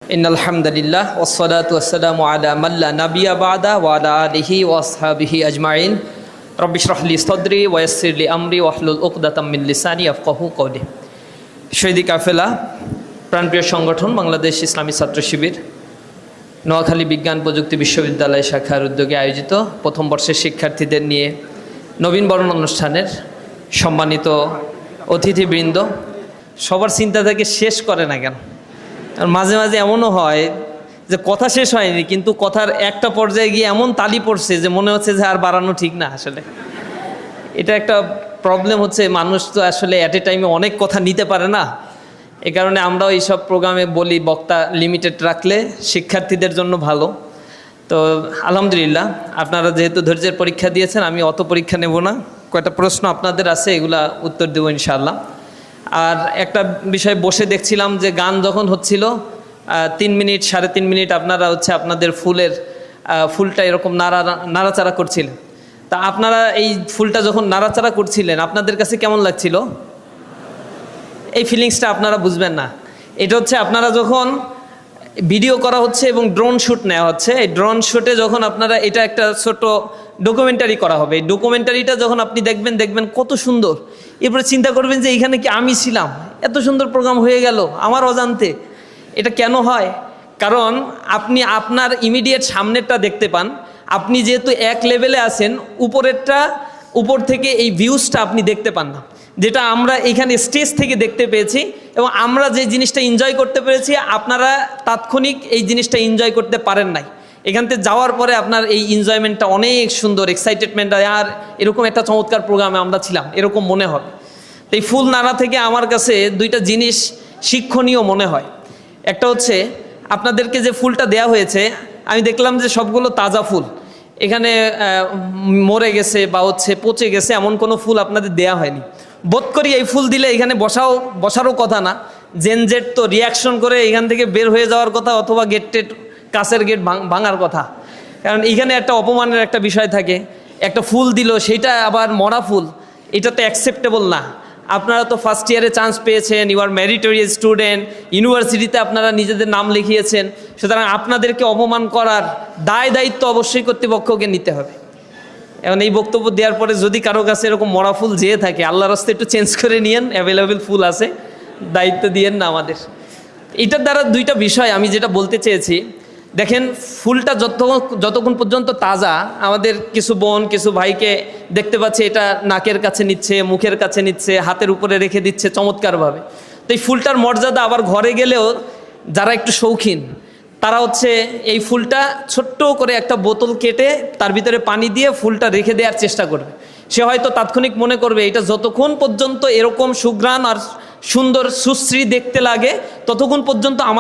ইন্নাল হামদুলিল্লাহ ওয়াসসালাতু ওয়াসসালামু আলা মান লা নাবিয়্যা বা'দা ওয়া আলা আলিহি ওয়া আসহাবিহি আজমাইন রব্বি ইশরাহ লি সাদরি ওয়া ইয়াসসির লি আমরি ওয়াহলুল উকদাতাম মিন লিসানি ইয়াফকাহু কওলি। শহীদি কাফেলা প্রাণপ্রিয় সংগঠন বাংলাদেশ ইসলামী ছাত্র শিবির নোয়াখালী বিজ্ঞান প্রযুক্তি বিশ্ববিদ্যালয় শাখার উদ্যোগে আয়োজিত প্রথম বর্ষের শিক্ষার্থীদের নিয়ে নবীন বরণ অনুষ্ঠানের সম্মানিত অতিথিবৃন্দ, সবার চিন্তা থেকে শেষ করে না কেন? মাঝে মাঝে এমনও হয় যে কথা শেষ হয়নি, কিন্তু কথার একটা পর্যায়ে গিয়ে এমন তালি পড়ছে যে মনে হচ্ছে যে আর বাড়ানো ঠিক না। আসলে এটা একটা প্রবলেম হচ্ছে, মানুষ তো আসলে অ্যাট এ টাইমে অনেক কথা নিতে পারে না। এ কারণে আমরাও এইসব প্রোগ্রামে বলি বক্তা লিমিটেড রাখলে শিক্ষার্থীদের জন্য ভালো। তো আলহামদুলিল্লাহ, আপনারা যেহেতু ধৈর্যের পরীক্ষা দিয়েছেন, আমি অত পরীক্ষা নেব না। কয়টা প্রশ্ন আপনাদের আছে, এগুলা উত্তর দেবো ইনশাআল্লাহ। আর একটা বিষয় বসে দেখছিলাম যে গান যখন হচ্ছিল 3 মিনিট 3.5 মিনিট আপনারা আপনাদের ফুলটা এরকম নাড়াচাড়া করছিলেন। তা আপনারা এই ফুলটা যখন নাড়াচাড়া করছিলেন আপনাদের কাছে কেমন লাগছিল? এই ফিলিংসটা আপনারা বুঝবেন না। এটা আপনারা যখন ভিডিও করা হচ্ছে এবং ড্রোন শ্যুট নেওয়া হচ্ছে, এই ড্রোন শ্যুটে যখন আপনারা এটা একটা ছোট ডকুমেন্টারি করা হবে, এই ডকুমেন্টারিটা যখন আপনি দেখবেন কত সুন্দর, এরপরে চিন্তা করবেন যে এইখানে কি আমি ছিলাম, এত সুন্দর প্রোগ্রাম হয়ে গেল আমার অজান্তে। এটা কেন হয়? কারণ আপনি আপনার ইমিডিয়েট সামনেরটা দেখতে পান, আপনি যেহেতু এক লেভেলে আছেন, উপর থেকে এই ভিউজটা আপনি দেখতে পান না, যেটা আমরা এখানে স্টেজ থেকে দেখতে পেয়েছি। এবং আমরা যে জিনিসটা এনজয় করতে পেরেছি, আপনারা তাৎক্ষণিক এই জিনিসটা এনজয় করতে পারেন নাই। এখান থেকে যাওয়ার পরে আপনার এই এনজয়মেন্টটা অনেক সুন্দর, এক্সাইটেডমেন্ট, আর এরকম একটা চমৎকার প্রোগ্রামে আমরা ছিলাম এরকম মনে হবে। তো এই ফুল নাড়া থেকে আমার কাছে দুইটা জিনিস শিক্ষণীয় মনে হয়। একটা আপনাদেরকে যে ফুলটা দেয়া হয়েছে, আমি দেখলাম যে সবগুলো তাজা ফুল, এখানে মরে গেছে বা পচে গেছে এমন কোনো ফুল আপনাদের দেয়া হয়নি। বোধ করি এই ফুল দিলে এখানে বসারও কথা না, জেনজেট তো রিয়াকশন করে এখান থেকে বের হয়ে যাওয়ার কথা, অথবা কাছের গেট ভাঙার কথা। কারণ এখানে একটা অপমানের একটা বিষয় থাকে, একটা ফুল দিল সেটা আবার মরা ফুল, এটা তো অ্যাকসেপ্টেবল না। আপনারা তো ফার্স্ট ইয়ারে চান্স পেয়েছেন, ইউ আর মেরিটোরিয়াস স্টুডেন্ট, ইউনিভার্সিটিতে আপনারা নিজেদের নাম লিখিয়েছেন, সুতরাং আপনাদেরকে অপমান করার দায়িত্ব অবশ্যই কর্তৃপক্ষকে নিতে হবে। এখন এই বক্তব্য দেওয়ার পরে যদি কারো কাছে এরকম মরা ফুল যেয়ে থাকে, আল্লাহর রাস্তায় একটু চেঞ্জ করে নিয়েন, অ্যাভেলেবেল ফুল আছে, দায়িত্ব দিয়েন না আমাদের। এটার দ্বারা দুইটা বিষয় আমি যেটা বলতে চেয়েছি, দেখেন ফুলটা যতক্ষণ পর্যন্ত তাজা, আমাদের কিছু বোন কিছু ভাইকে দেখতে পাচ্ছে এটা নাকের কাছে নিচ্ছে, মুখের কাছে নিচ্ছে, হাতের উপরে রেখে দিচ্ছে চমৎকারভাবে। তো এই ফুলটার মর্যাদা আবার ঘরে গেলেও যারা একটু শৌখিন তারা এই ফুলটা ছোট্ট করে একটা বোতল কেটে তার ভিতরে পানি দিয়ে ফুলটা রেখে দেওয়ার চেষ্টা করবে। সে হয়তো তাৎক্ষণিক মনে করবে এটা যতক্ষণ পর্যন্ত এরকম সুঘ্রাণ আর সুন্দর সুশ্রী দেখতে লাগে ততক্ষণ পর্যন্ত আমাদের